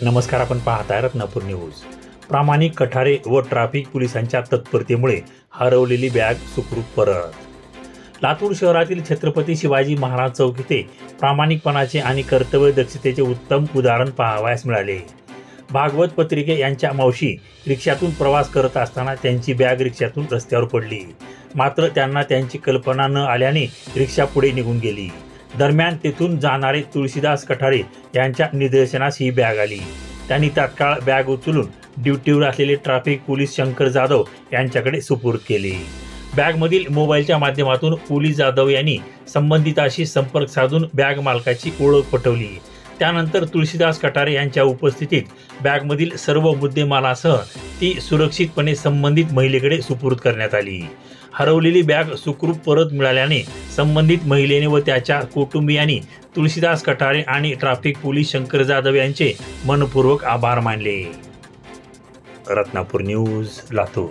नमस्कार, आपण पाहताय रत्नापूर न्यूज. प्रामाणिक कठारे व ट्रॅफिक पोलिसांच्या तत्परतेमुळे हरवलेली बॅग सुखरूप परत. लातूर शहरातील छत्रपती शिवाजी महाराज चौक येथे प्रामाणिकपणाचे आणि कर्तव्यदक्षतेचे उत्तम उदाहरण पाहावयास मिळाले. भागवत पत्रिके यांच्या मावशी रिक्षातून प्रवास करत असताना त्यांची बॅग रिक्षातून रस्त्यावर पडली. मात्र त्यांना त्यांची कल्पना न आल्याने रिक्षा पुढे निघून गेली. दरम्यान तेथून जाणारे तुळशीदास कठारे यांच्या निदर्शनास ही बॅग आली. त्यांनी तात्काळ बॅग उचलून ड्युटीवर असलेले ट्रॅफिक पोलीस शंकर जाधव यांच्याकडे सुपूर्द केली. बॅगमधील मोबाईलच्या माध्यमातून पोलीस जाधव यांनी संबंधिताशी संपर्क साधून बॅग मालकाची ओळख पटवली. त्यानंतर तुळशीदास कठारे यांच्या उपस्थितीत बॅगमधील सर्व मुद्देमालासह ती सुरक्षितपणे संबंधित महिलेकडे सुपूर्द करण्यात आली. हरवलेली बॅग सुखरूप परत मिळाल्याने संबंधित महिलेने व त्याच्या कुटुंबियांनी तुळशीदास कठारे आणि ट्रॅफिक पोलीस शंकर जाधव यांचे मनपूर्वक आभार मानले. रत्नापूर न्यूज, लातूर.